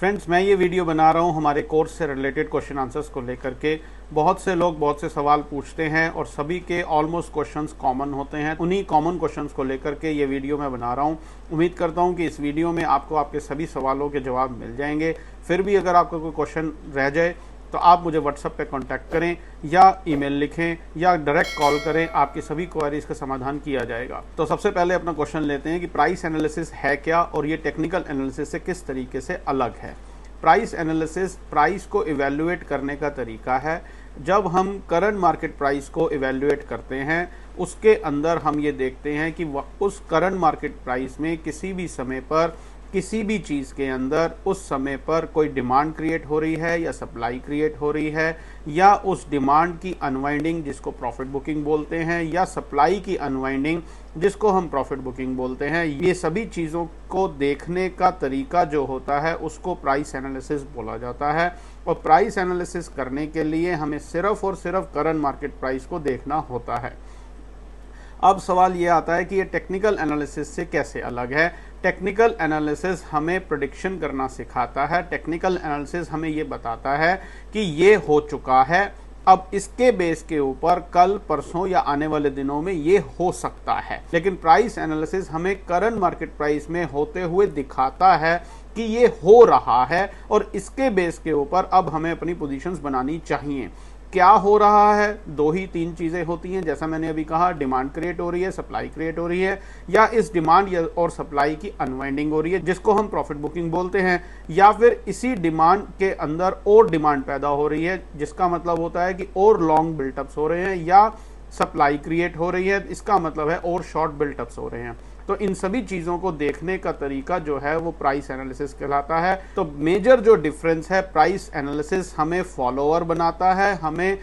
Friends, मैं ये video बना रहा हूँ हमारे कोर्स से रिलेटेड क्वेश्चन आंसर्स को लेकर के। बहुत से लोग बहुत से सवाल पूछते हैं और सभी के ऑलमोस्ट क्वेश्चंस कॉमन होते हैं। उन्हीं कॉमन क्वेश्चंस को लेकर के ये वीडियो मैं बना रहा हूँ। उम्मीद करता हूँ कि इस वीडियो में आपको आपके सभी सवालों के जवाब मिल जाएंगे। फिर भी अगर आपका कोई क्वेश्चन रह जाए तो आप मुझे व्हाट्सएप पे कांटेक्ट करें या ईमेल लिखें या डायरेक्ट कॉल करें, आपकी सभी क्वेरीज का समाधान किया जाएगा। तो सबसे पहले अपना क्वेश्चन लेते हैं कि प्राइस एनालिसिस है क्या और ये टेक्निकल एनालिसिस से किस तरीके से अलग है। प्राइस एनालिसिस प्राइस को इवैल्यूएट करने का तरीका है। जब हम करंट मार्केट प्राइस को इवैल्यूएट करते हैं, उसके अंदर हम ये देखते हैं कि उस करंट मार्केट प्राइस में किसी भी समय पर किसी भी चीज़ के अंदर उस समय पर कोई डिमांड क्रिएट हो रही है या सप्लाई क्रिएट हो रही है, या उस डिमांड की अनवाइंडिंग जिसको प्रॉफिट बुकिंग बोलते हैं, या सप्लाई की अनवाइंडिंग जिसको हम प्रॉफिट बुकिंग बोलते हैं। ये सभी चीज़ों को देखने का तरीका जो होता है उसको प्राइस एनालिसिस बोला जाता है। और प्राइस एनालिसिस करने के लिए हमें सिर्फ और सिर्फ करंट मार्केट प्राइस को देखना होता है। अब सवाल ये आता है कि ये टेक्निकल एनालिसिस से कैसे अलग है। टेक्निकल एनालिसिस हमें प्रेडिक्शन करना सिखाता है। टेक्निकल एनालिसिस हमें ये बताता है कि ये हो चुका है, अब इसके बेस के ऊपर कल परसों या आने वाले दिनों में ये हो सकता है। लेकिन प्राइस एनालिसिस हमें करंट मार्केट प्राइस में होते हुए दिखाता है कि ये हो रहा है और इसके बेस के ऊपर अब हमें अपनी पोजीशंस बनानी चाहिए। क्या हो रहा है? दो ही तीन चीज़ें होती हैं, जैसा मैंने अभी कहा, डिमांड क्रिएट हो रही है, सप्लाई क्रिएट हो रही है, या इस डिमांड और सप्लाई की अनवाइंडिंग हो रही है जिसको हम प्रॉफिट बुकिंग बोलते हैं, या फिर इसी डिमांड के अंदर और डिमांड पैदा हो रही है जिसका मतलब होता है कि और लॉन्ग बिल्टअप्स हो रहे हैं, या सप्लाई क्रिएट हो रही है, इसका मतलब है और शॉर्ट बिल्टअप्स हो रहे हैं। तो इन सभी चीज़ों को देखने का तरीका जो है वो प्राइस एनालिसिस कहलाता है। तो मेजर जो डिफरेंस है, प्राइस एनालिसिस हमें फॉलोअर बनाता है, हमें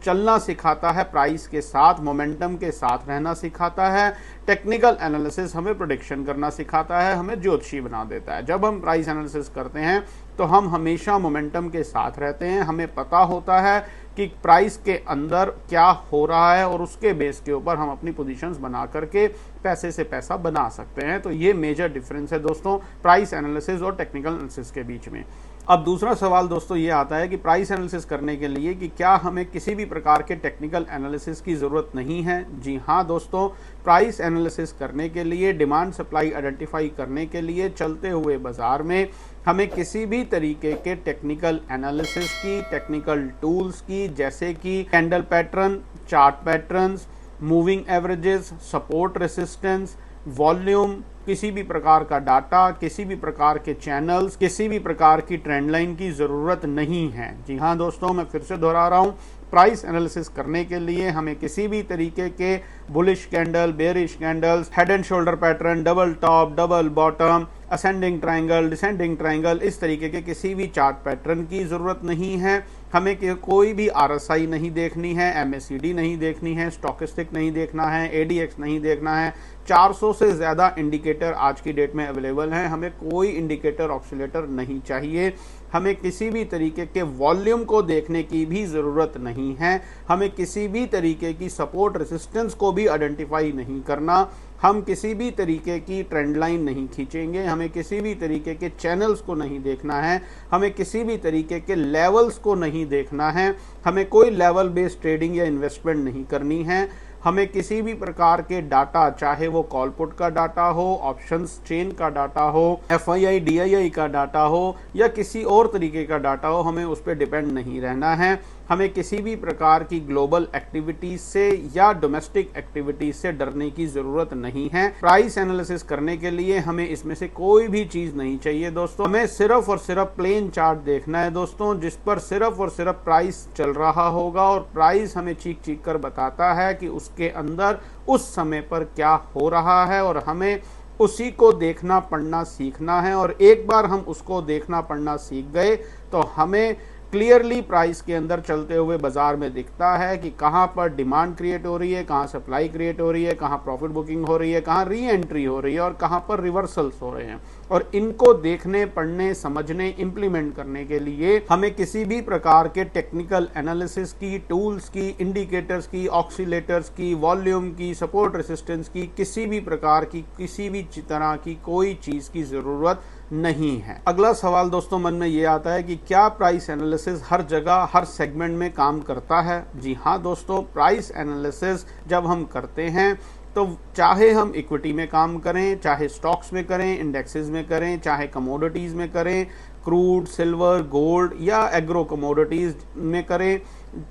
चलना सिखाता है, प्राइस के साथ मोमेंटम के साथ रहना सिखाता है। टेक्निकल एनालिसिस हमें प्रेडिक्शन करना सिखाता है, हमें ज्योतिषी बना देता है। जब हम प्राइस एनालिसिस करते हैं तो हम हमेशा मोमेंटम के साथ रहते हैं, हमें पता होता है कि प्राइस के अंदर क्या हो रहा है और उसके बेस के ऊपर हम अपनी पोजीशंस बना करके पैसे से पैसा बना सकते हैं। तो ये मेजर डिफरेंस है दोस्तों प्राइस एनालिसिस और टेक्निकल एनालिसिस के बीच में। अब दूसरा सवाल दोस्तों ये आता है कि प्राइस एनालिसिस करने के लिए कि क्या हमें किसी भी प्रकार के टेक्निकल एनालिसिस की ज़रूरत नहीं है। जी हाँ दोस्तों, प्राइस एनालिसिस करने के लिए, डिमांड सप्लाई आइडेंटिफाई करने के लिए चलते हुए बाजार में हमें किसी भी तरीके के टेक्निकल एनालिसिस की, टेक्निकल टूल्स की, जैसे कि candle pattern, chart patterns, moving averages, support resistance, volume, किसी भी प्रकार का डाटा, किसी भी प्रकार के चैनल्स, किसी भी प्रकार की ट्रेंड लाइन की ज़रूरत नहीं है। जी हाँ दोस्तों, मैं फिर से दोहरा रहा हूँ, प्राइस एनालिसिस करने के लिए हमें किसी भी तरीके के bullish candle, bearish candles, head and shoulder pattern, double top, double bottom, ascending triangle, descending triangle, इस तरीके के किसी भी चार्ट पैटर्न की ज़रूरत नहीं है। हमें कोई भी आरएसआई नहीं देखनी है, एमएसीडी नहीं देखनी है, स्टॉकिस्टिक नहीं देखना है, एडीएक्स नहीं देखना है। 400 से ज़्यादा इंडिकेटर आज की डेट में अवेलेबल हैं, हमें कोई इंडिकेटर ऑक्सीलेटर नहीं चाहिए। हमें किसी भी तरीके के वॉल्यूम को देखने की भी ज़रूरत नहीं है। हमें किसी भी तरीके की सपोर्ट रेसिस्टेंस को भी आइडेंटिफाई नहीं करना। हम किसी भी तरीके की ट्रेंड लाइन नहीं खींचेंगे। हमें किसी भी तरीके के चैनल्स को नहीं देखना है। हमें किसी भी तरीके के लेवल्स को नहीं देखना है। हमें कोई लेवल बेस्ड ट्रेडिंग या इन्वेस्टमेंट नहीं करनी है। हमें किसी भी प्रकार के डाटा, चाहे वो कॉल पुट का डाटा हो, ऑप्शंस चेन का डाटा हो, एफआईआई डीआईआई का डाटा हो, या किसी और तरीके का डाटा हो, हमें उस पर डिपेंड नहीं रहना है। हमें किसी भी प्रकार की ग्लोबल एक्टिविटीज से या डोमेस्टिक एक्टिविटीज से डरने की जरूरत नहीं है। प्राइस एनालिसिस करने के लिए हमें इसमें से कोई भी चीज नहीं चाहिए दोस्तों। हमें सिर्फ और सिर्फ प्लेन चार्ट देखना है दोस्तों, जिस पर सिर्फ और सिर्फ प्राइस चल रहा होगा और प्राइस हमें चीख चीख कर बताता है कि उसके अंदर उस समय पर क्या हो रहा है, और हमें उसी को देखना पढ़ना सीखना है। और एक बार हम उसको देखना पढ़ना सीख गए तो हमें क्लियरली प्राइस के अंदर चलते हुए बाजार में दिखता है कि कहाँ पर डिमांड क्रिएट हो रही है, कहाँ सप्लाई क्रिएट हो रही है, कहाँ प्रॉफिट बुकिंग हो रही है, कहाँ री एंट्री हो रही है और कहाँ पर रिवर्सल्स हो रहे हैं। और इनको देखने, पढ़ने, समझने, इंप्लीमेंट करने के लिए हमें किसी भी प्रकार के टेक्निकल एनालिसिस की, टूल्स की, इंडिकेटर्स की, ऑक्सीलेटर्स की, वॉल्यूम की, सपोर्ट रेसिस्टेंस की, किसी भी प्रकार की, किसी भी तरह की कोई चीज़ की ज़रूरत नहीं है। अगला सवाल दोस्तों मन में ये आता है कि क्या प्राइस एनालिसिस हर जगह हर सेगमेंट में काम करता है? जी हाँ दोस्तों, प्राइस एनालिसिस जब हम करते हैं तो चाहे हम इक्विटी में काम करें, चाहे स्टॉक्स में करें, इंडेक्सेस में करें, चाहे कमोडिटीज़ में करें, क्रूड, सिल्वर, गोल्ड या एग्रो कमोडिटीज़ में करें,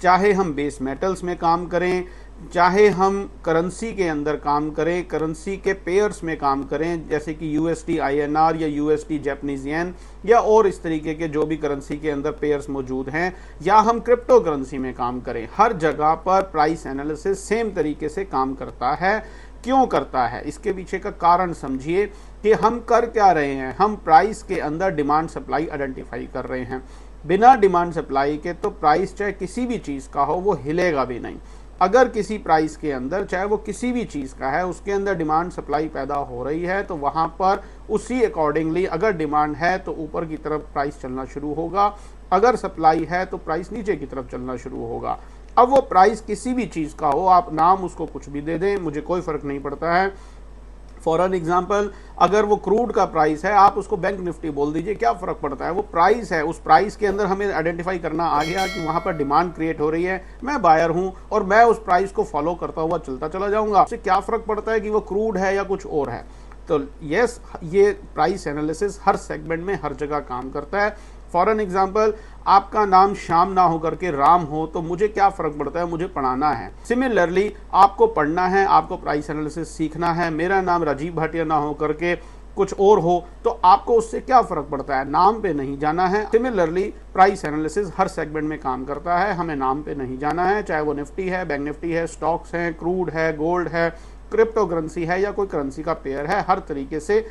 चाहे हम बेस मेटल्स में काम करें, चाहे हम करेंसी के अंदर काम करें, करेंसी के पेयर्स में काम करें जैसे कि यूएसडी आईएनआर या यूएसडी जापानीज येन या और इस तरीके के जो भी करेंसी के अंदर पेयर्स मौजूद हैं, या हम क्रिप्टो करेंसी में काम करें, हर जगह पर प्राइस एनालिसिस सेम तरीके से काम करता है। क्यों करता है? इसके पीछे का कारण समझिए कि हम कर क्या रहे हैं। हम प्राइस के अंदर डिमांड सप्लाई आइडेंटिफाई कर रहे हैं। बिना डिमांड सप्लाई के तो प्राइस चाहे किसी भी चीज़ का हो वो हिलेगा भी नहीं। अगर किसी प्राइस के अंदर, चाहे वो किसी भी चीज़ का है, उसके अंदर डिमांड सप्लाई पैदा हो रही है तो वहाँ पर उसी अकॉर्डिंगली अगर डिमांड है तो ऊपर की तरफ प्राइस चलना शुरू होगा, अगर सप्लाई है तो प्राइस नीचे की तरफ चलना शुरू होगा। अब वो प्राइस किसी भी चीज़ का हो, आप नाम उसको कुछ भी दे दें, मुझे कोई फ़र्क नहीं पड़ता है। फॉर एन एग्जाम्पल, अगर वो क्रूड का प्राइस है, आप उसको बैंक निफ्टी बोल दीजिए, क्या फ़र्क पड़ता है? वो प्राइस है, उस प्राइस के अंदर हमें आइडेंटिफाई करना आ गया कि वहाँ पर डिमांड क्रिएट हो रही है, मैं बायर हूँ और मैं उस प्राइस को फॉलो करता हुआ चलता चला जाऊँगा। उससे क्या फ़र्क पड़ता है कि वो क्रूड है या कुछ और है? तो यस, ये प्राइस एनालिसिस हर सेगमेंट में हर जगह काम करता है। फॉर एन एग्जाम्पल, आपका नाम श्याम ना हो करके राम हो तो मुझे क्या फ़र्क पड़ता है? मुझे पढ़ाना है। सिमिलरली आपको पढ़ना है, आपको प्राइस एनालिसिस सीखना है। मेरा नाम राजीव भाटिया ना हो करके कुछ और हो तो आपको उससे क्या फ़र्क पड़ता है? नाम पे नहीं जाना है। सिमिलरली प्राइस एनालिसिस हर सेगमेंट में काम करता है, हमें नाम पे नहीं जाना है, चाहे वो निफ्टी है, बैंक निफ्टी है, स्टॉक्स हैं, क्रूड है, गोल्ड है, क्रिप्टो करेंसी है या कोई करेंसी का पेयर है, हर तरीके से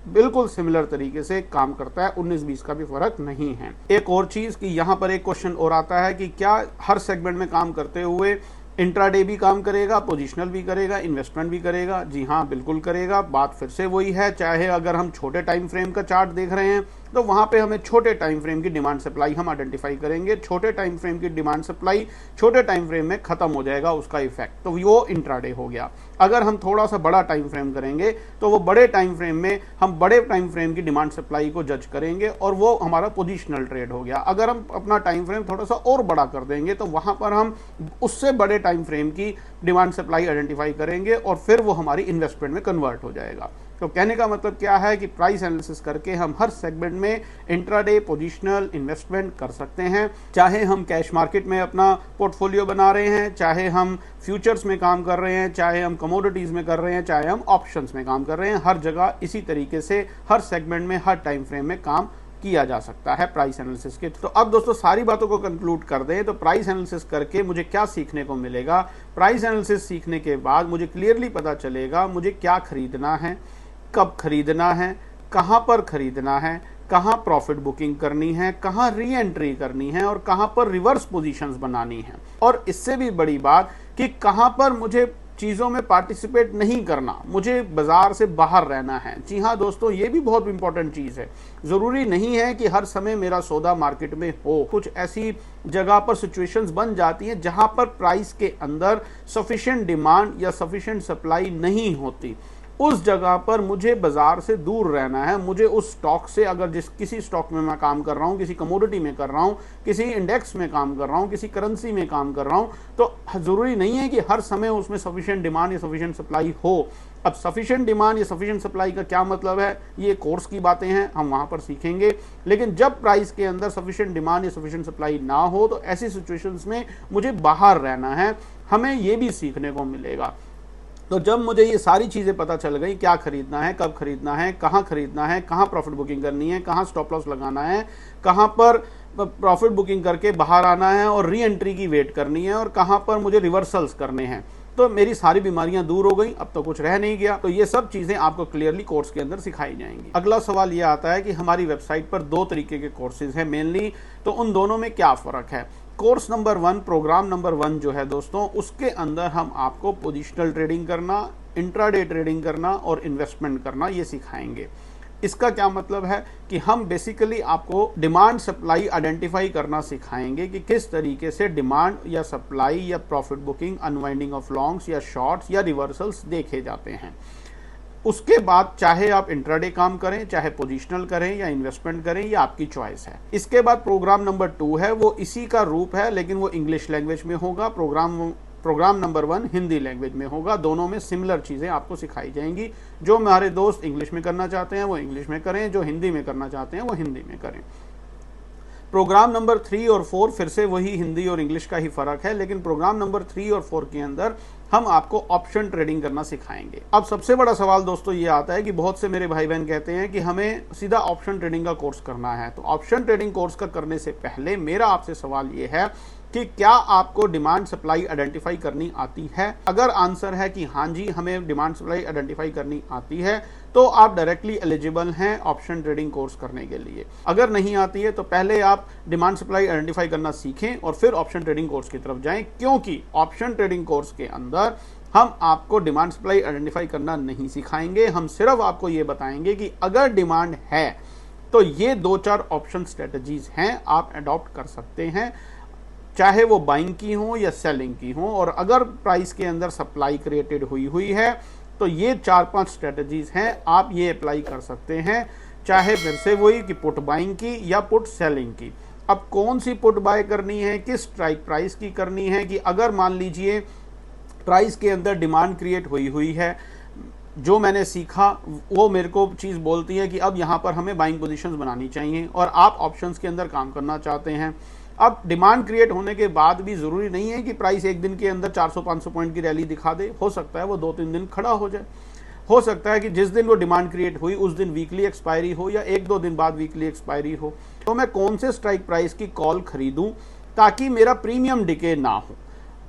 बिल्कुल सिमिलर तरीके से काम करता है। 19-20 का भी फर्क नहीं है। एक और चीज़ कि यहाँ पर एक क्वेश्चन और आता है कि क्या हर सेगमेंट में काम करते हुए इंट्राडे भी काम करेगा, पोजिशनल भी करेगा, इन्वेस्टमेंट भी करेगा? जी हाँ, बिल्कुल करेगा। बात फिर से वही है, चाहे अगर हम छोटे टाइम फ्रेम का चार्ट देख रहे हैं तो वहाँ पे हमें छोटे टाइम फ्रेम की डिमांड सप्लाई हम आइडेंटिफाई करेंगे। छोटे टाइम फ्रेम की डिमांड सप्लाई छोटे टाइम फ्रेम में खत्म हो जाएगा उसका इफेक्ट, तो वो इंट्राडे हो गया। अगर हम थोड़ा सा बड़ा टाइम फ्रेम करेंगे तो वो बड़े टाइम फ्रेम में हम बड़े टाइम फ्रेम की डिमांड सप्लाई को जज करेंगे और वो हमारा पोजिशनल ट्रेड हो गया। अगर हम अपना टाइम फ्रेम थोड़ा सा और बड़ा कर देंगे तो वहाँ पर हम उससे बड़े टाइम फ्रेम की डिमांड सप्लाई आइडेंटिफाई करेंगे और फिर वो हमारी इन्वेस्टमेंट में कन्वर्ट हो जाएगा। तो कहने का मतलब क्या है कि प्राइस एनालिसिस करके हम हर सेगमेंट में इंट्राडे, पोजिशनल, इन्वेस्टमेंट कर सकते हैं। चाहे हम कैश मार्केट में अपना पोर्टफोलियो बना रहे हैं, चाहे हम फ्यूचर्स में काम कर रहे हैं, चाहे हम कमोडिटीज़ में कर रहे हैं, चाहे हम ऑप्शंस में काम कर रहे हैं, हर जगह इसी तरीके से हर सेगमेंट में हर टाइम फ्रेम में काम किया जा सकता है प्राइस एनालिसिस के। तो अब दोस्तों सारी बातों को कंक्लूड कर दें तो प्राइस एनालिसिस करके मुझे क्या सीखने को मिलेगा? प्राइस एनालिसिस सीखने के बाद मुझे क्लियरली पता चलेगा मुझे क्या खरीदना है, कब खरीदना है, कहाँ पर खरीदना है, कहाँ प्रॉफिट बुकिंग करनी है, कहाँ री एंट्री करनी है और कहाँ पर रिवर्स पोजीशंस बनानी है। और इससे भी बड़ी बात कि कहाँ पर मुझे चीज़ों में पार्टिसिपेट नहीं करना, मुझे बाजार से बाहर रहना है। जी हाँ दोस्तों, ये भी बहुत इंपॉर्टेंट चीज़ है। ज़रूरी नहीं है कि हर समय मेरा सौदा मार्केट में हो। कुछ ऐसी जगह पर सिचुएशंस बन जाती हैं जहाँ पर प्राइस के अंदर सफिशिएंट डिमांड या सफिशिएंट सप्लाई नहीं होती। उस जगह पर मुझे बाजार से दूर रहना है। मुझे उस स्टॉक से, अगर किसी स्टॉक में मैं काम कर रहा हूँ, किसी कमोडिटी में कर रहा हूँ, किसी इंडेक्स में काम कर रहा हूँ, किसी करेंसी में काम कर रहा हूँ, तो ज़रूरी नहीं है कि हर समय उसमें सफिशिएंट डिमांड या सफिशिएंट सप्लाई हो। अब सफिशिएंट डिमांड या सफिशिएंट सप्लाई का क्या मतलब है, ये कोर्स की बातें हैं, हम वहाँ पर सीखेंगे। लेकिन जब प्राइस के अंदर सफिशिएंट डिमांड या सफिशिएंट सप्लाई ना हो तो ऐसी सिचुएशंस में मुझे बाहर रहना है। हमें ये भी सीखने को मिलेगा। तो जब मुझे ये सारी चीज़ें पता चल गई, क्या खरीदना है, कब खरीदना है, कहाँ खरीदना है, कहाँ प्रॉफिट बुकिंग करनी है, कहाँ स्टॉप लॉस लगाना है, कहाँ पर प्रॉफिट बुकिंग करके बाहर आना है और री एंट्री की वेट करनी है और कहाँ पर मुझे रिवर्सल्स करने हैं, तो मेरी सारी बीमारियां दूर हो गई। अब तो कुछ रह नहीं गया। तो ये सब चीज़ें आपको क्लियरली कोर्स के अंदर सिखाई जाएंगी। अगला सवाल ये आता है कि हमारी वेबसाइट पर 2 तरीके के कोर्सेज हैं मेनली, तो उन दोनों में क्या फ़र्क है? कोर्स नंबर 1, प्रोग्राम नंबर 1 जो है दोस्तों, उसके अंदर हम आपको पोजिशनल ट्रेडिंग करना, इंट्राडे ट्रेडिंग करना और इन्वेस्टमेंट करना ये सिखाएंगे। इसका क्या मतलब है कि हम बेसिकली आपको डिमांड सप्लाई आइडेंटिफाई करना सिखाएंगे कि किस तरीके से डिमांड या सप्लाई या profit booking, unwinding of longs या शॉर्ट्स या रिवर्सल्स देखे जाते हैं। उसके बाद चाहे आप इंट्राडे काम करें, चाहे पोजिशनल करें या इन्वेस्टमेंट करें, ये आपकी चॉइस है। इसके बाद प्रोग्राम नंबर 2 है, वो इसी का रूप है लेकिन वो इंग्लिश लैंग्वेज में होगा। प्रोग्राम नंबर 1 हिंदी लैंग्वेज में होगा। दोनों में सिमिलर चीज़ें आपको सिखाई जाएंगी। जो हमारे दोस्त इंग्लिश में करना चाहते हैं वो इंग्लिश में करें, जो हिंदी में करना चाहते हैं वो हिंदी में करें। प्रोग्राम नंबर 3 और 4 फिर से वही हिंदी और इंग्लिश का ही फर्क है, लेकिन प्रोग्राम नंबर 3 और 4 के अंदर हम आपको ऑप्शन ट्रेडिंग करना सिखाएंगे। अब सबसे बड़ा सवाल दोस्तों ये आता है कि बहुत से मेरे भाई बहन कहते हैं कि हमें सीधा ऑप्शन ट्रेडिंग का कोर्स करना है। तो ऑप्शन ट्रेडिंग कोर्स का करने से पहले मेरा आपसे सवाल ये है कि क्या आपको डिमांड सप्लाई आइडेंटिफाई करनी आती है। अगर आंसर है कि हाँ जी हमें डिमांड सप्लाई आइडेंटिफाई करनी आती है, तो आप डायरेक्टली एलिजिबल हैं ऑप्शन ट्रेडिंग कोर्स करने के लिए। अगर नहीं आती है तो पहले आप डिमांड सप्लाई आइडेंटिफाई करना सीखें और फिर ऑप्शन ट्रेडिंग कोर्स की तरफ जाएं, क्योंकि ऑप्शन ट्रेडिंग कोर्स के अंदर हम आपको डिमांड सप्लाई आइडेंटिफाई करना नहीं सिखाएंगे। हम सिर्फ आपको ये बताएंगे कि अगर डिमांड है तो ये 2-4 ऑप्शन स्ट्रेटजीज हैं, आप अडॉप्ट कर सकते हैं, चाहे वो बाइंग की हो या सेलिंग की हो। और अगर प्राइस के अंदर सप्लाई क्रिएटेड हुई है तो ये 4-5 स्ट्रेटजीज हैं, आप ये अप्लाई कर सकते हैं, चाहे फिर से वही कि पुट बाइंग की या पुट सेलिंग की। अब कौन सी पुट बाय करनी है, किस स्ट्राइक प्राइस की करनी है, कि अगर मान लीजिए प्राइस के अंदर डिमांड क्रिएट हुई है, जो मैंने सीखा वो मेरे को चीज़ बोलती है कि अब यहाँ पर हमें बाइंग पोजीशंस बनानी चाहिए और आप ऑप्शंस के अंदर काम करना चाहते हैं। अब डिमांड क्रिएट होने के बाद भी ज़रूरी नहीं है कि प्राइस एक दिन के अंदर 400-500 पॉइंट की रैली दिखा दे। हो सकता है वो 2-3 दिन खड़ा हो जाए। हो सकता है कि जिस दिन वो डिमांड क्रिएट हुई उस दिन वीकली एक्सपायरी हो या 1-2 दिन बाद वीकली एक्सपायरी हो। तो मैं कौन से स्ट्राइक प्राइस की कॉल खरीदूं ताकि मेरा प्रीमियम डिके ना हो,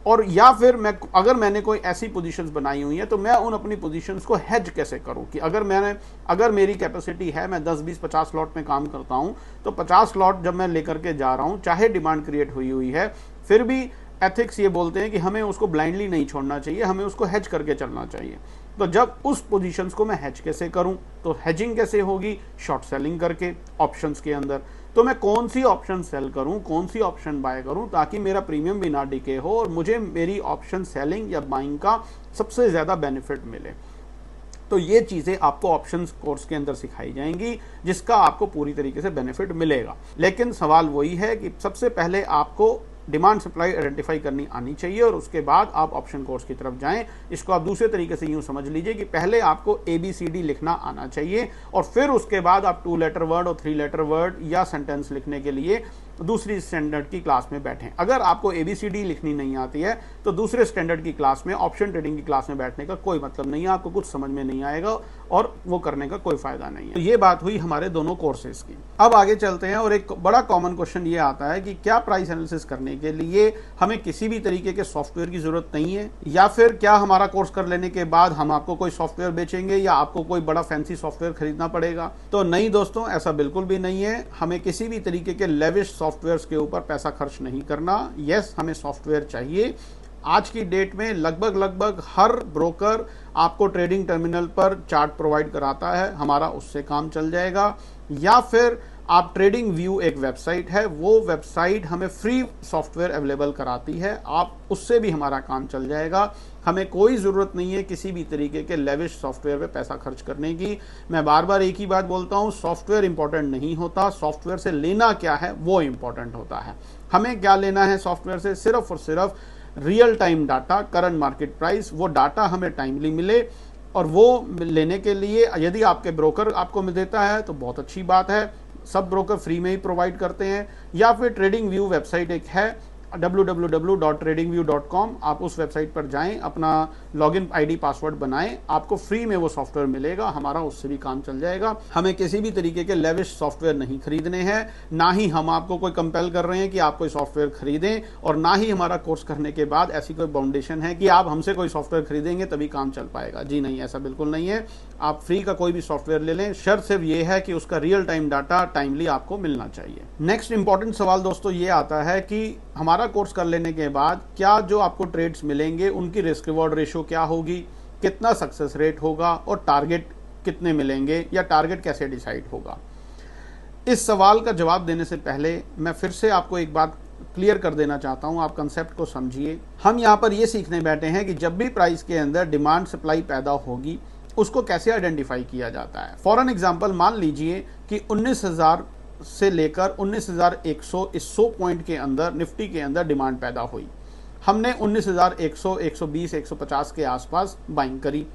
और या फिर अगर मैंने कोई ऐसी पोजीशंस बनाई हुई है तो मैं उन अपनी पोजीशंस को हेज कैसे करूं, कि अगर मेरी कैपेसिटी है, मैं 10-20-50 लॉट में काम करता हूं, तो 50 लॉट जब मैं लेकर के जा रहा हूं, चाहे डिमांड क्रिएट हुई है, फिर भी एथिक्स ये बोलते हैं कि हमें उसको ब्लाइंडली नहीं छोड़ना चाहिए, हमें उसको हेज करके चलना चाहिए। तो जब उस पोजीशंस को मैं हेज कैसे करूं, तो हेजिंग कैसे होगी, शॉर्ट सेलिंग करके ऑप्शंस के अंदर। तो मैं कौन सी ऑप्शन सेल करूं, कौन सी ऑप्शन बाय करूं ताकि मेरा प्रीमियम भी ना डिके हो और मुझे मेरी ऑप्शन सेलिंग या बाइंग का सबसे ज़्यादा बेनिफिट मिले। तो ये चीज़ें आपको ऑप्शंस कोर्स के अंदर सिखाई जाएंगी, जिसका आपको पूरी तरीके से बेनिफिट मिलेगा। लेकिन सवाल वही है कि सबसे पहले आपको डिमांड सप्लाई आइडेंटिफाई करनी आनी चाहिए और उसके बाद आप ऑप्शन कोर्स की तरफ जाएं। इसको आप दूसरे तरीके से यूं समझ लीजिए कि पहले आपको ABCD लिखना आना चाहिए और फिर उसके बाद आप 2 लेटर वर्ड और 3 लेटर वर्ड या सेंटेंस लिखने के लिए दूसरी स्टैंडर्ड की क्लास में बैठें। अगर आपको ABCD लिखनी नहीं आती है तो दूसरे स्टैंडर्ड की क्लास में, ऑप्शन ट्रेडिंग की क्लास में बैठने का कोई मतलब नहीं है, आपको कुछ समझ में नहीं आएगा और वो करने का कोई फायदा नहीं है। तो ये बात हुई हमारे दोनों कोर्सेज की। अब आगे चलते हैं और एक बड़ा कॉमन क्वेश्चन ये आता है कि क्या प्राइस एनालिसिस करने के लिए हमें किसी भी तरीके के सॉफ्टवेयर की जरूरत नहीं है, या फिर क्या हमारा कोर्स कर लेने के बाद हम आपको कोई सॉफ्टवेयर बेचेंगे या आपको कोई बड़ा फैंसी सॉफ्टवेयर खरीदना पड़ेगा। तो नहीं दोस्तों, ऐसा बिल्कुल भी नहीं है। हमें किसी भी तरीके के लेविश सॉफ्टवेयर के ऊपर पैसा खर्च नहीं करना। यस, हमें सॉफ्टवेयर चाहिए। आज की डेट में लगभग हर ब्रोकर आपको ट्रेडिंग टर्मिनल पर चार्ट प्रोवाइड कराता है, हमारा उससे काम चल जाएगा। या फिर आप ट्रेडिंग व्यू एक वेबसाइट है, वो वेबसाइट हमें फ्री सॉफ्टवेयर अवेलेबल कराती है, आप उससे भी हमारा काम चल जाएगा। हमें कोई ज़रूरत नहीं है किसी भी तरीके के लेविश सॉफ्टवेयर पे पैसा खर्च करने की। मैं बार बार एक ही बात बोलता हूँ, सॉफ्टवेयर इंपॉर्टेंट नहीं होता, सॉफ्टवेयर से लेना क्या है वो इंपॉर्टेंट होता है। हमें क्या लेना है सॉफ्टवेयर से, सिर्फ और सिर्फ real time data, current market price, वो डाटा हमें टाइमली मिले। और वो लेने के लिए यदि आपके ब्रोकर आपको मिल देता है तो बहुत अच्छी बात है, सब ब्रोकर फ्री में ही प्रोवाइड करते हैं। या फिर ट्रेडिंग व्यू वेबसाइट एक है www.tradingview.com, आप उस वेबसाइट पर जाएं, अपना लॉगिन आईडी पासवर्ड बनाएं, आपको फ्री में वो सॉफ्टवेयर मिलेगा, हमारा उससे भी काम चल जाएगा। हमें किसी भी तरीके के लेविश सॉफ्टवेयर नहीं खरीदने हैं, ना ही हम आपको कोई कंपेल कर रहे हैं कि आप कोई सॉफ्टवेयर खरीदें, और ना ही हमारा कोर्स करने के बाद ऐसी कोई बाउंडेशन है कि आप हमसे कोई सॉफ्टवेयर खरीदेंगे तभी काम चल पाएगा। जी नहीं, ऐसा बिल्कुल नहीं है। आप फ्री का कोई भी सॉफ्टवेयर ले लें, शर्त सिर्फ ये है कि उसका रियल टाइम डाटा टाइमली आपको मिलना चाहिए। नेक्स्ट इंपॉर्टेंट सवाल दोस्तों ये आता है कि हमारा कोर्स कर लेने के बाद क्या जो आपको ट्रेड्स मिलेंगे उनकी रिस्क रिवॉर्ड रेशो क्या होगी, कितना सक्सेस रेट होगा और टारगेट कितने मिलेंगे या टारगेट कैसे डिसाइड होगा। इस सवाल का जवाब देने से पहले मैं फिर से आपको एक बात क्लियर कर देना चाहता हूं, आप कंसेप्ट को समझिए। हम यहां पर यह सीखने बैठे हैं कि जब भी प्राइस के अंदर डिमांड सप्लाई पैदा होगी उसको कैसे आइडेंटिफाई किया जाता है। फॉर एन एग्जांपल मान लीजिए कि 19,000 से लेकर 19,100 इस 100 पॉइंट के अंदर निफ्टी के अंदर डिमांड पैदा हुई। हमने 19,100, 120, 150 के आसपास बाइंग करी।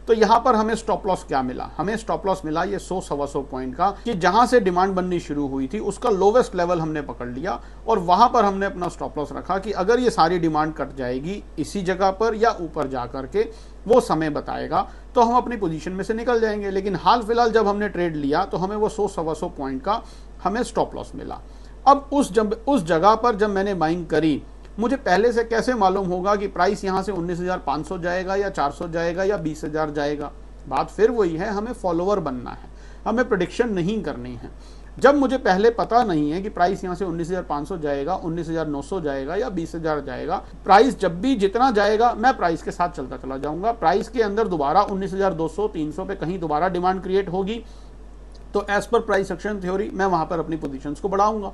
तो यहां पर हमें स्टॉप लॉस क्या मिला? हमें स्टॉप लॉस मिला ये 100-125 पॉइंट का, कि जहां से डिमांड बननी शुरू हुई थी उसका लोवेस्ट लेवल हमने पकड़ लिया और वहां पर हमने अपना स्टॉप लॉस रखा कि अगर ये सारी डिमांड कट जाएगी इसी जगह पर या ऊपर जा करके, वो समय बताएगा, तो हम अपनी पोजीशन में से निकल जाएंगे। लेकिन हाल फिलहाल जब हमने ट्रेड लिया तो हमें वो 100-125 पॉइंट का हमें स्टॉप लॉस मिला। अब उस जगह पर जब मैंने बाइंग करी, मुझे पहले से कैसे मालूम होगा कि प्राइस यहां से 19,500 जाएगा या 400 जाएगा या 20,000 जाएगा? बात फिर वही है, हमें फॉलोअर बनना है, हमें प्रेडिक्शन नहीं करनी है। जब मुझे पहले पता नहीं है कि प्राइस यहां से 19,500 जाएगा, 19,900 जाएगा या 20,000 जाएगा, प्राइस जब भी जितना जाएगा मैं प्राइस के साथ चलता चला जाऊंगा। प्राइस के अंदर दोबारा 19,200, 300 पे कहीं दोबारा डिमांड क्रिएट होगी तो as per price action theory मैं वहां पर अपनी पोजीशंस को बढ़ाऊंगा।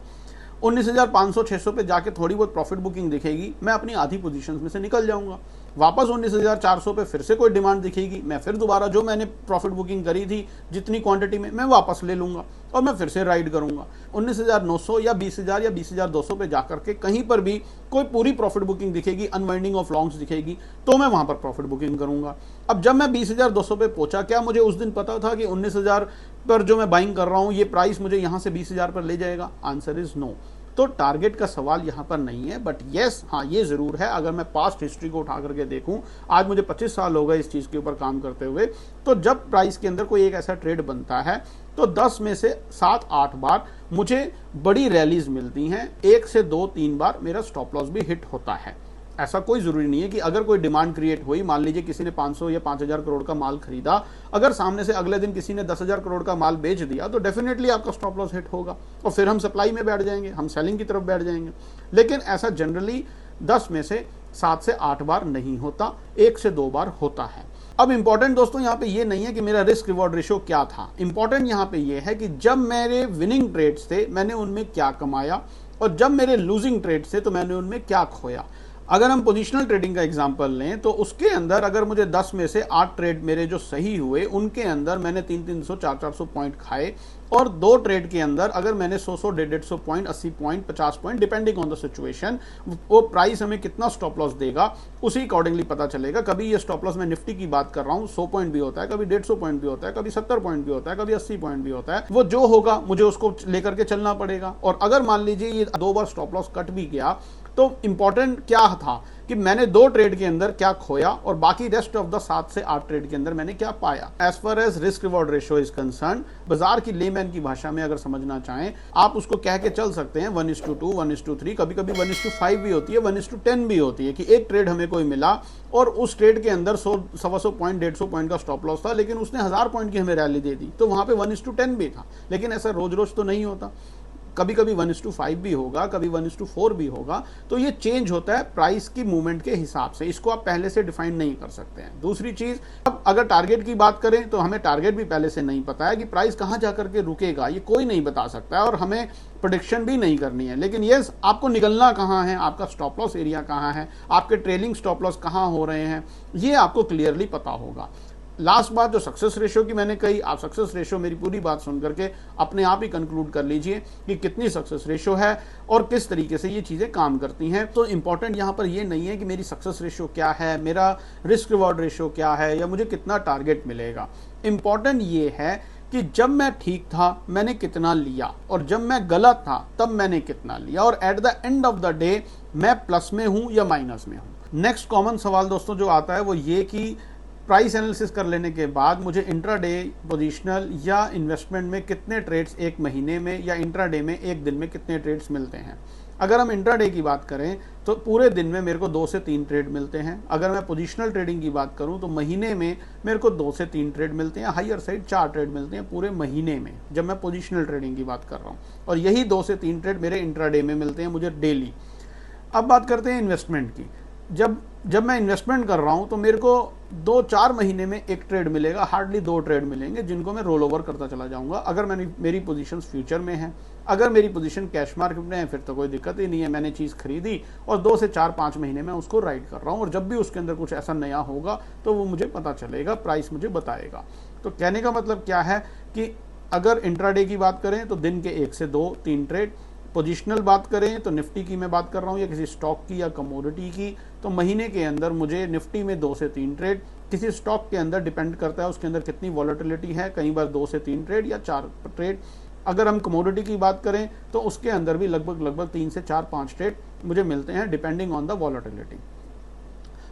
19,500, 600 पे जाके थोड़ी बहुत प्रॉफिट बुकिंग दिखेगी, मैं अपनी आधी पोजीशंस में से निकल जाऊंगा। वापस 19,400 पे फिर से कोई डिमांड दिखेगी, मैं फिर दोबारा जो मैंने प्रॉफिट बुकिंग करी थी जितनी क्वांटिटी में, मैं वापस ले लूंगा और मैं फिर से राइड करूंगा। 19,900 या 20,000 या 20,200 पे जाकर के कहीं पर भी कोई पूरी प्रॉफिट बुकिंग दिखेगी, अनवाइंडिंग ऑफ लॉन्ग्स दिखेगी, तो मैं वहां पर प्रॉफिट बुकिंग करूंगा। अब जब मैं 20,200 पे पहुंचा, क्या मुझे उस दिन पता था कि 19,000 पर जो मैं बाइंग कर रहा हूं ये प्राइस मुझे यहां से 20,000 पर ले जाएगा? Answer is no. तो टारगेट का सवाल यहां पर नहीं है, बट यस हाँ ये जरूर है, अगर मैं पास्ट हिस्ट्री को उठा करके देखूं, आज मुझे 25 साल हो गए इस चीज के ऊपर काम करते हुए, तो जब प्राइस के अंदर कोई एक ऐसा ट्रेड बनता है तो 10 में से 7-8 बार मुझे बड़ी रैलीज मिलती हैं, 1 से 2-3 बार मेरा स्टॉप लॉस भी हिट होता है। ऐसा कोई जरूरी नहीं है कि अगर कोई डिमांड क्रिएट हुई, मान लीजिए किसी ने 500 या 5,000 करोड़ का माल खरीदा, अगर सामने से अगले दिन किसी ने 10,000 करोड़ का माल बेच दिया तो डेफिनेटली आपका स्टॉप लॉस हिट होगा और फिर हम सप्लाई में बैठ जाएंगे, हम सेलिंग की तरफ बैठ जाएंगे। लेकिन ऐसा जनरली 10 में से 7 से 8 बार नहीं होता, 1 से 2 बार होता है। अब इंपॉर्टेंट दोस्तों यहाँ पे ये नहीं है कि मेरा रिस्क रिवॉर्ड रेशियो क्या था, इंपॉर्टेंट यहाँ पे ये है कि जब मेरे विनिंग ट्रेड्स थे मैंने उनमें क्या कमाया और जब मेरे लूजिंग ट्रेड्स थे तो मैंने उनमें क्या खोया। अगर हम पोजिशनल ट्रेडिंग का एग्जांपल लें तो उसके अंदर अगर मुझे 10 में से 8 ट्रेड मेरे जो सही हुए उनके अंदर मैंने 300-300, 400-400 पॉइंट खाए, और 2 ट्रेड के अंदर अगर मैंने 100-100, 150-150 point, 80 point, 50 point, depending on the situation, वो प्राइस हमें कितना स्टॉप लॉस देगा उसी अकॉर्डिंगली पता चलेगा। कभी ये स्टॉप लॉस मैं निफ्टी की बात कर रहा हूँ 100 पॉइंट भी होता है, कभी 150 पॉइंट भी होता है, कभी 70 पॉइंट भी होता है, कभी 80 पॉइंट भी होता है। वो जो होगा मुझे उसको लेकर के चलना पड़ेगा। और अगर मान लीजिए ये 2 बार स्टॉप लॉस कट भी गया तो इंपॉर्टेंट क्या था कि मैंने 2 ट्रेड के अंदर क्या खोया और बाकी रेस्ट ऑफ द 7 से 8 ट्रेड के अंदर मैंने क्या पाया। As far as risk reward ratio is concern, बाजार की लेमैन की भाषा में अगर समझना चाहें आप उसको कह के चल सकते हैं 1:2, 1:3, कभी कभी 1:5 भी होती है, 1:10 भी होती है कि एक ट्रेड हमें कोई मिला और उस ट्रेड के अंदर 100-125 पॉइंट, 150 पॉइंट का स्टॉप लॉस था, लेकिन उसने 1000 पॉइंट की हमें रैली दे दी, तो वहां पे 1:10 भी था। लेकिन ऐसा रोज रोज तो नहीं होता, कभी कभी 1:5 भी होगा, कभी 1:4 भी होगा। तो ये चेंज होता है प्राइस की मूवमेंट के हिसाब से, इसको आप पहले से डिफाइन नहीं कर सकते हैं। दूसरी चीज, अब अगर टारगेट की बात करें तो हमें टारगेट भी पहले से नहीं पता है कि प्राइस कहां जाकर के रुकेगा, ये कोई नहीं बता सकता है और हमें प्रेडिक्शन भी नहीं करनी है। लेकिन यस, आपको निकलना कहां है, आपका स्टॉप लॉस एरिया कहां है, आपके ट्रेलिंग स्टॉप लॉस कहां हो रहे हैं, ये आपको क्लियरली पता होगा। लास्ट बात जो सक्सेस रेशियो की मैंने कही, आप सक्सेस रेशियो मेरी पूरी बात सुन करके अपने आप ही कंक्लूड कर लीजिए कि कितनी सक्सेस रेशियो है और किस तरीके से ये चीज़ें काम करती हैं। तो इंपॉर्टेंट यहाँ पर ये नहीं है कि मेरी सक्सेस रेशियो क्या है, मेरा रिस्क रिवॉर्ड रेशियो क्या है या मुझे कितना टारगेट मिलेगा। इंपॉर्टेंट ये है कि जब मैं ठीक था मैंने कितना लिया और जब मैं गलत था तब मैंने कितना लिया, और at the end of the day मैं प्लस में हूँ या माइनस में हूँ। नेक्स्ट कॉमन सवाल दोस्तों जो आता है वो ये कि प्राइस एनालिसिस कर लेने के बाद मुझे इंट्राडे, पोजिशनल या इन्वेस्टमेंट में कितने ट्रेड्स एक महीने में या इंट्राडे में एक दिन में कितने ट्रेड्स मिलते हैं। अगर हम इंट्राडे की बात करें तो पूरे दिन में मेरे को 2 से 3 ट्रेड मिलते हैं। अगर मैं पोजिशनल ट्रेडिंग की बात करूं तो महीने में मेरे को 2 से 3 ट्रेड मिलते हैं, हायर साइड 4 ट्रेड मिलते हैं पूरे महीने में, जब मैं पोजिशनल ट्रेडिंग की बात कर रहा हूं। और यही 2 से 3 ट्रेड मेरे इंट्राडे में मिलते हैं मुझे डेली। अब बात करते हैं इन्वेस्टमेंट की। जब मैं इन्वेस्टमेंट कर रहा हूं तो मेरे को 2-4 महीने में एक ट्रेड मिलेगा, हार्डली 2 ट्रेड मिलेंगे जिनको मैं रोल ओवर करता चला जाऊंगा अगर मेरी पोजीशंस फ्यूचर में है। अगर मेरी पोजीशन कैश मार्केट में है फिर तो कोई दिक्कत ही नहीं है, मैंने चीज़ खरीदी और 2 से 4-5 महीने में उसको राइड कर रहा हूँ, और जब भी उसके अंदर कुछ ऐसा नया होगा तो वो मुझे पता चलेगा, प्राइस मुझे बताएगा। तो कहने का मतलब क्या है कि अगर इंट्राडे की बात करें तो दिन के 1 से 2-3 ट्रेड, पोजिशनल बात करें तो निफ्टी की मैं बात कर रहा हूँ या किसी स्टॉक की या कमोडिटी की, तो महीने के अंदर मुझे निफ्टी में 2 से 3 ट्रेड, किसी स्टॉक के अंदर डिपेंड करता है उसके अंदर कितनी वॉलेटिलिटी है, कई बार 2 से 3 ट्रेड या 4 ट्रेड। अगर हम कमोडिटी की बात करें तो उसके अंदर भी लगभग 3 से 4-5 ट्रेड मुझे मिलते हैं डिपेंडिंग ऑन द वॉलेटिलिटी।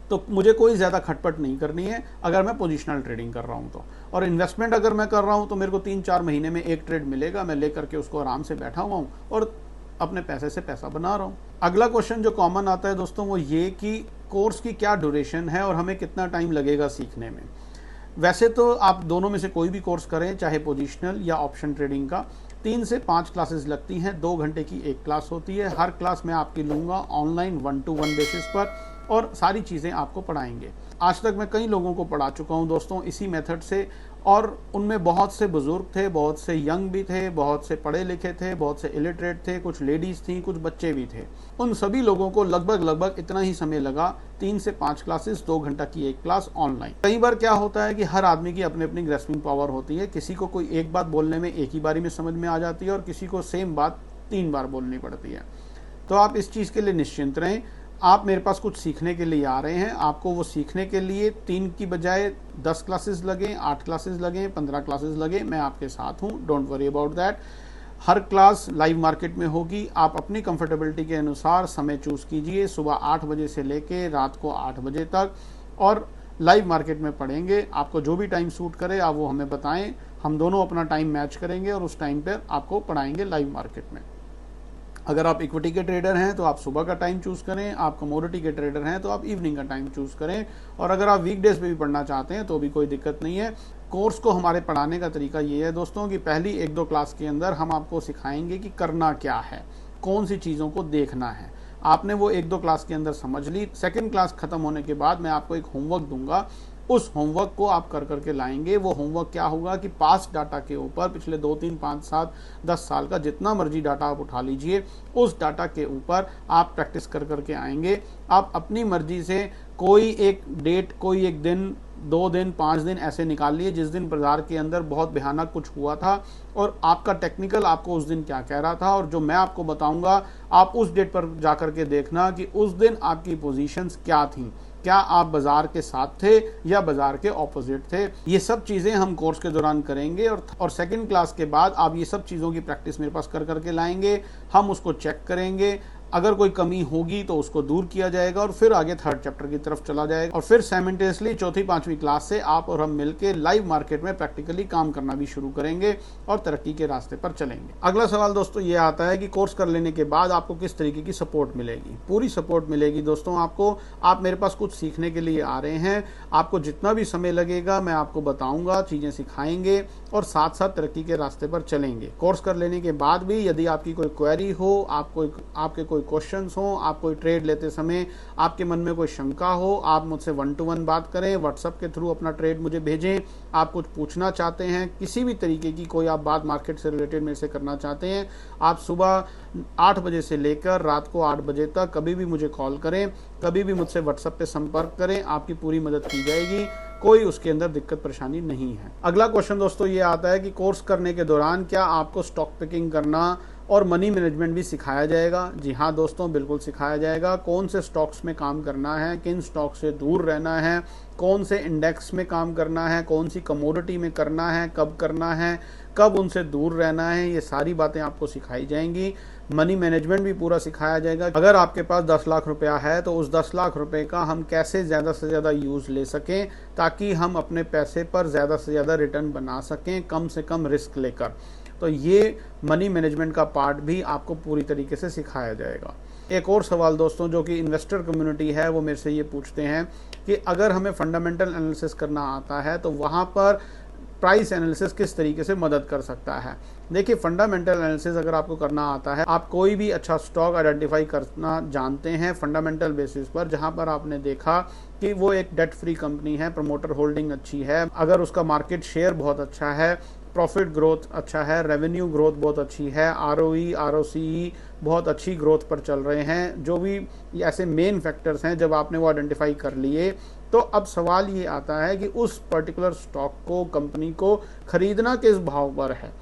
तो मुझे कोई ज़्यादा खटपट नहीं करनी है अगर मैं पोजिशनल ट्रेडिंग कर रहा हूँ तो। और इन्वेस्टमेंट अगर मैं कर रहा हूँ तो मेरे को 3-4 महीने में एक ट्रेड मिलेगा, मैं लेकर के उसको आराम से बैठा हुआ हूँ और अपने पैसे से पैसा बना रहा हूँ। अगला क्वेश्चन जो कॉमन आता है दोस्तों वो ये कि कोर्स की क्या ड्यूरेशन है और हमें कितना टाइम लगेगा सीखने में। वैसे तो आप दोनों में से कोई भी कोर्स करें, चाहे पोजिशनल या ऑप्शन ट्रेडिंग का, 3 से 5 क्लासेस लगती हैं, 2 घंटे की एक क्लास होती है। हर क्लास मैं आपकी लूँगा ऑनलाइन 1-to-1 बेसिस पर और सारी चीज़ें आपको पढ़ाएंगे। आज तक मैं कई लोगों को पढ़ा चुका हूँ दोस्तों इसी मेथड से, और उनमें बहुत से बुज़ुर्ग थे, बहुत से यंग भी थे, बहुत से पढ़े लिखे थे, बहुत से इलिटरेट थे, कुछ लेडीज़ थी, कुछ बच्चे भी थे। उन सभी लोगों को लगभग इतना ही समय लगा, 3 से 5 क्लासेस, 2 घंटा की एक क्लास ऑनलाइन। कई बार क्या होता है कि हर आदमी की अपनी अपनी ग्रेस्पिंग पावर होती है, किसी को कोई एक बात बोलने में एक ही बारी में समझ में आ जाती है और किसी को सेम बात 3 बार बोलनी पड़ती है। तो आप इस चीज़ के लिए निश्चिंत रहें, आप मेरे पास कुछ सीखने के लिए आ रहे हैं, आपको वो सीखने के लिए 3 की बजाय 10 क्लासेस लगें, 8 क्लासेस लगें, 15 क्लासेस लगें, मैं आपके साथ हूँ, don't worry about that. Her class live market में होगी, आप अपनी कंफर्टेबिलिटी के अनुसार समय चूज़ कीजिए, सुबह 8 बजे से लेके रात को 8 बजे तक, और लाइव मार्केट में पढ़ेंगे। आपको जो भी टाइम सूट करे आप वो हमें बताएं, हम दोनों अपना टाइम मैच करेंगे और उस टाइम पर आपको पढ़ाएंगे लाइव मार्केट में। अगर आप इक्विटी के ट्रेडर हैं तो आप सुबह का टाइम चूज़ करें, आप कमोडिटी के ट्रेडर हैं तो आप इवनिंग का टाइम चूज़ करें, और अगर आप वीकडेज पे भी पढ़ना चाहते हैं तो भी कोई दिक्कत नहीं है। कोर्स को हमारे पढ़ाने का तरीका ये है दोस्तों कि पहली 1-2 क्लास के अंदर हम आपको सिखाएंगे कि करना क्या है, कौन सी चीज़ों को देखना है। आपने वो 1-2 क्लास के अंदर समझ ली, सेकेंड क्लास खत्म होने के बाद मैं आपको एक होमवर्क दूंगा, उस होमवर्क को आप कर करके लाएंगे। वो होमवर्क क्या होगा कि पास्ट डाटा के ऊपर पिछले 2, 3, 5, 7, 10 साल का जितना मर्जी डाटा आप उठा लीजिए, उस डाटा के ऊपर आप प्रैक्टिस कर करके आएंगे। आप अपनी मर्जी से कोई एक डेट, कोई एक दिन, 2 दिन, 5 दिन ऐसे निकाल लिए जिस दिन बाजार के अंदर बहुत भयानक कुछ हुआ था और आपका टेक्निकल आपको उस दिन क्या कह रहा था, और जो मैं आपको बताऊंगा आप उस डेट पर जा करके देखना कि उस दिन आपकी पोजीशंस क्या थी, क्या आप बाजार के साथ थे या बाजार के ऑपोजिट थे। ये सब चीज़ें हम कोर्स के दौरान करेंगे, और सेकंड क्लास के बाद आप ये सब चीज़ों की प्रैक्टिस मेरे पास कर करके लाएंगे, हम उसको चेक करेंगे, अगर कोई कमी होगी तो उसको दूर किया जाएगा और फिर आगे 3rd चैप्टर की तरफ चला जाएगा, और फिर साइमल्टेनियसली 4th 5वीं क्लास से आप और हम मिलकर लाइव मार्केट में प्रैक्टिकली काम करना भी शुरू करेंगे और तरक्की के रास्ते पर चलेंगे। अगला सवाल दोस्तों ये आता है कि कोर्स कर लेने के बाद आपको किस तरीके की सपोर्ट मिलेगी। पूरी सपोर्ट मिलेगी दोस्तों आपको। आप मेरे पास कुछ सीखने के लिए आ रहे हैं, आपको जितना भी समय लगेगा मैं आपको बताऊंगा, चीज़ें सिखाएंगे और साथ साथ तरक्की के रास्ते पर चलेंगे। कोर्स कर लेने के बाद भी यदि आपकी कोई क्वेरी हो, आपके कोई क्वेश्चंस हो, आप कोई ट्रेड लेते समय आपके मन में कोई शंका हो, आप मुझसे 1-to-1 बात करें, व्हाट्सएप के थ्रू अपना ट्रेड मुझे भेजें। आप कुछ पूछना चाहते हैं, किसी भी तरीके की कोई आप बात मार्केट से रिलेटेड मेरे से करना चाहते हैं, आप सुबह 8 बजे से लेकर रात को 8 बजे तक कभी भी मुझे कॉल करें, कभी भी मुझसे व्हाट्सएप पे संपर्क करें, आपकी पूरी मदद की जाएगी, कोई उसके अंदर दिक्कत परेशानी नहीं है। अगला क्वेश्चन दोस्तों ये आता है कि कोर्स करने के दौरान क्या आपको स्टॉक पिकिंग करना और मनी मैनेजमेंट भी सिखाया जाएगा। जी हाँ दोस्तों, बिल्कुल सिखाया जाएगा। कौन से स्टॉक्स में काम करना है, किन स्टॉक से दूर रहना है, कौन से इंडेक्स में काम करना है, कौन सी कमोडिटी में करना है, कब करना है, कब उनसे दूर रहना है, ये सारी बातें आपको सिखाई जाएंगी। मनी मैनेजमेंट भी पूरा सिखाया जाएगा। अगर आपके पास 10 लाख रुपया है तो उस 10 लाख रुपए का हम कैसे ज़्यादा से ज़्यादा यूज़ ले सकें ताकि हम अपने पैसे पर ज़्यादा से ज़्यादा रिटर्न बना सकें, कम से कम रिस्क लेकर। तो ये मनी मैनेजमेंट का पार्ट भी आपको पूरी तरीके से सिखाया जाएगा। एक और सवाल दोस्तों जो कि इन्वेस्टर कम्युनिटी है वो मेरे से ये पूछते हैं कि अगर हमें फंडामेंटल एनालिसिस करना आता है तो वहाँ पर प्राइस एनालिसिस किस तरीके से मदद कर सकता है। देखिए, फंडामेंटल एनालिसिस अगर आपको करना आता है, आप कोई भी अच्छा स्टॉक आइडेंटिफाई करना जानते हैं फंडामेंटल बेसिस पर, जहां पर आपने देखा कि वो एक डेट फ्री कंपनी है, प्रमोटर होल्डिंग अच्छी है, अगर उसका मार्केट शेयर बहुत अच्छा है, प्रॉफिट ग्रोथ अच्छा है, रेवेन्यू ग्रोथ बहुत अच्छी है, आरओई आरओसीई बहुत अच्छी ग्रोथ पर चल रहे हैं। जो भी ऐसे मेन फैक्टर्स हैं, जब आपने वो आइडेंटिफाई कर लिए, तो अब सवाल ये आता है कि उस पर्टिकुलर स्टॉक को, कंपनी को खरीदना किस भाव पर है।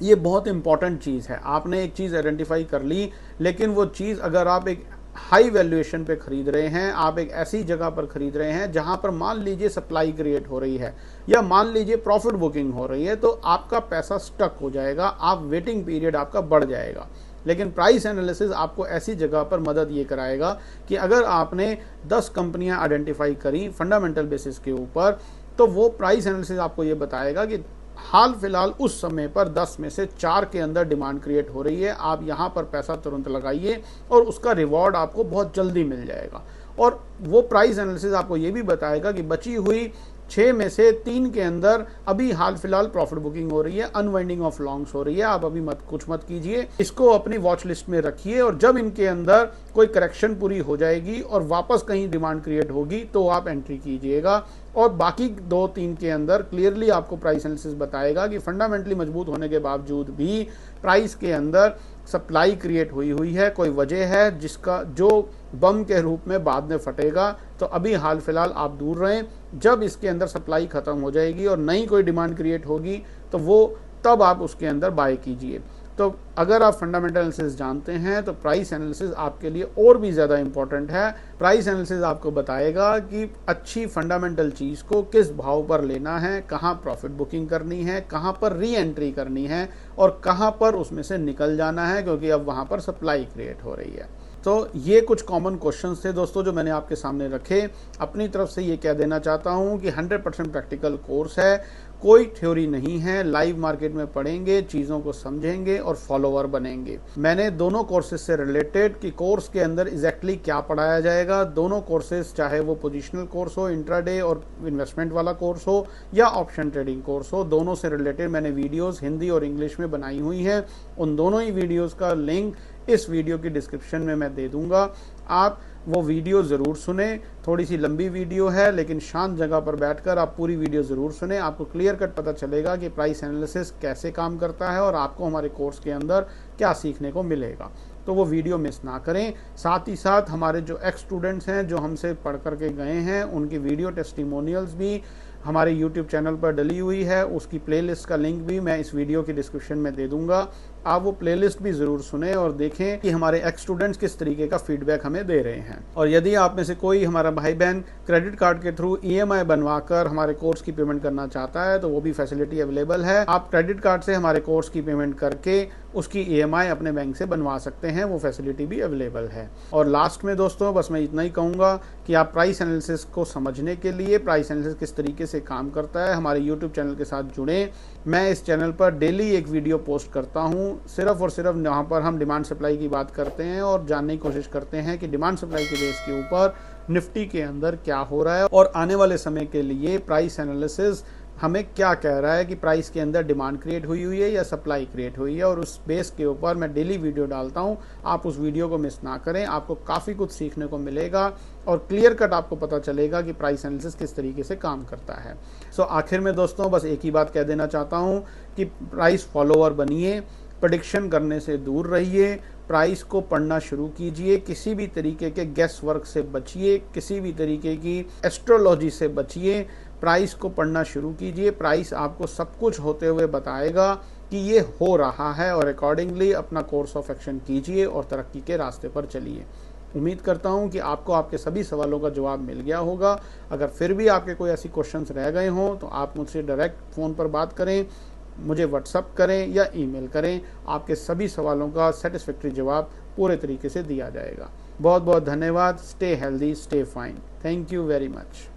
ये बहुत इंपॉर्टेंट चीज़ है। आपने एक चीज़ आइडेंटिफाई कर ली, लेकिन वो चीज़ अगर आप एक हाई वैल्यूएशन पे खरीद रहे हैं, आप एक ऐसी जगह पर खरीद रहे हैं जहां पर मान लीजिए सप्लाई क्रिएट हो रही है या मान लीजिए प्रॉफिट बुकिंग हो रही है, तो आपका पैसा स्टक हो जाएगा, आप वेटिंग पीरियड आपका बढ़ जाएगा। लेकिन प्राइस एनालिसिस आपको ऐसी जगह पर मदद ये कराएगा कि अगर आपने 10 कंपनियां आइडेंटिफाई करी फंडामेंटल बेसिस के ऊपर, तो वो प्राइस एनालिसिस आपको ये बताएगा कि हाल फिलहाल उस समय पर 10 में से 4 के अंदर डिमांड क्रिएट हो रही है। आप यहां पर पैसा तुरंत लगाइए और उसका रिवॉर्ड आपको बहुत जल्दी मिल जाएगा। और वो प्राइस एनालिसिस आपको ये भी बताएगा कि बची हुई 6 में से 3 के अंदर अभी हाल फिलहाल प्रॉफिट बुकिंग हो रही है, अनवाइंडिंग ऑफ लॉन्ग्स हो रही है, आप अभी कुछ मत कीजिए, इसको अपनी वॉच लिस्ट में रखिए, और जब इनके अंदर कोई करेक्शन पूरी हो जाएगी और वापस कहीं डिमांड क्रिएट होगी तो आप एंट्री कीजिएगा। और बाकी 2-3 के अंदर क्लियरली आपको प्राइस एनालिसिस बताएगा कि फंडामेंटली मजबूत होने के बावजूद भी प्राइस के अंदर सप्लाई क्रिएट हुई है, कोई वजह है जिसका जो बम के रूप में बाद में फटेगा। तो अभी हाल फिलहाल आप दूर रहें, जब इसके अंदर सप्लाई खत्म हो जाएगी और नई कोई डिमांड क्रिएट होगी तो वो तब आप उसके अंदर बाय कीजिए। तो अगर आप फंडामेंटल एनालिसिस जानते हैं तो प्राइस एनालिसिस आपके लिए और भी ज़्यादा इंपॉर्टेंट है। प्राइस एनालिसिस आपको बताएगा कि अच्छी फंडामेंटल चीज़ को किस भाव पर लेना है, कहाँ प्रॉफिट बुकिंग करनी है, कहाँ पर री एंट्री करनी है और कहाँ पर उसमें से निकल जाना है, क्योंकि अब वहाँ पर सप्लाई क्रिएट हो रही है। तो ये कुछ कॉमन क्वेश्चंस थे दोस्तों जो मैंने आपके सामने रखे। अपनी तरफ से ये कह देना चाहता हूँ कि 100% प्रैक्टिकल कोर्स है, कोई थ्योरी नहीं है। लाइव मार्केट में पढ़ेंगे, चीज़ों को समझेंगे और फॉलोवर बनेंगे। मैंने दोनों कोर्सेज से रिलेटेड कि कोर्स के अंदर एग्जैक्टली क्या पढ़ाया जाएगा, दोनों कोर्सेज चाहे वो पोजिशनल कोर्स हो, इंट्राडे और इन्वेस्टमेंट वाला कोर्स हो या ऑप्शन ट्रेडिंग कोर्स हो, दोनों से रिलेटेड मैंने वीडियोज़ हिंदी और इंग्लिश में बनाई हुई हैं। उन दोनों ही वीडियोज़ का लिंक इस वीडियो की डिस्क्रिप्शन में मैं दे दूंगा। आप वो वीडियो ज़रूर सुने। थोड़ी सी लंबी वीडियो है, लेकिन शांत जगह पर बैठकर आप पूरी वीडियो ज़रूर सुने। आपको क्लियर कट पता चलेगा कि प्राइस एनालिसिस कैसे काम करता है और आपको हमारे कोर्स के अंदर क्या सीखने को मिलेगा। तो वो वीडियो मिस ना करें। साथ ही साथ हमारे जो एक्स स्टूडेंट्स हैं जो हमसे पढ़ करके गए हैं, उनकी वीडियो टेस्टिमोनियल्स भी हमारे यूट्यूब चैनल पर डली हुई है। उसकी प्लेलिस्ट का लिंक भी मैं इस वीडियो की डिस्क्रिप्शन में दे दूंगा। आप वो प्लेलिस्ट भी ज़रूर सुने और देखें कि हमारे एक्स स्टूडेंट्स किस तरीके का फीडबैक हमें दे रहे हैं। और यदि आप में से कोई हमारा भाई बहन क्रेडिट कार्ड के थ्रू EMI बनवाकर हमारे कोर्स की पेमेंट करना चाहता है तो वो भी फैसिलिटी अवेलेबल है। आप क्रेडिट कार्ड से हमारे कोर्स की पेमेंट करके उसकी EMI अपने बैंक से बनवा सकते हैं, वो फैसिलिटी भी अवेलेबल है। और लास्ट में दोस्तों बस मैं इतना ही कहूँगा कि आप प्राइस एनालिसिस को समझने के लिए, प्राइस एनालिसिस किस तरीके से काम करता है, हमारे यूट्यूब चैनल के साथ जुड़ें। मैं इस चैनल पर डेली एक वीडियो पोस्ट करता हूँ, सिर्फ और सिर्फ यहाँ पर हम डिमांड सप्लाई की बात करते हैं और जानने की कोशिश करते हैं कि डिमांड सप्लाई के बेस के ऊपर निफ्टी के अंदर क्या हो रहा है और आने वाले समय के लिए प्राइस एनालिसिस हमें क्या कह रहा है कि प्राइस के अंदर डिमांड क्रिएट हुई है या सप्लाई क्रिएट हुई है। और उस बेस के ऊपर मैं डेली वीडियो डालता हूं। आप उस वीडियो को मिस ना करें, आपको काफ़ी कुछ सीखने को मिलेगा और क्लियर कट आपको पता चलेगा कि प्राइस एनालिसिस किस तरीके से काम करता है। सो आखिर में दोस्तों बस एक ही बात कह देना चाहता हूं कि प्राइस फॉलोअर बनिए, प्रेडिक्शन करने से दूर रहिए, प्राइस को पढ़ना शुरू कीजिए, किसी भी तरीके के गेस वर्क से बचिए, किसी भी तरीके की एस्ट्रोलॉजी से बचिए, प्राइस को पढ़ना शुरू कीजिए। प्राइस आपको सब कुछ होते हुए बताएगा कि ये हो रहा है और अकॉर्डिंगली अपना कोर्स ऑफ एक्शन कीजिए और तरक्की के रास्ते पर चलिए। उम्मीद करता हूं कि आपको आपके सभी सवालों का जवाब मिल गया होगा। अगर फिर भी आपके कोई ऐसी क्वेश्चंस रह गए हों तो आप मुझसे डायरेक्ट फ़ोन पर बात करें, मुझे व्हाट्सअप करें या ईमेल करें। आपके सभी सवालों का सेटिस्फैक्ट्री जवाब पूरे तरीके से दिया जाएगा। बहुत बहुत धन्यवाद। Stay healthy, stay fine. Thank you very much.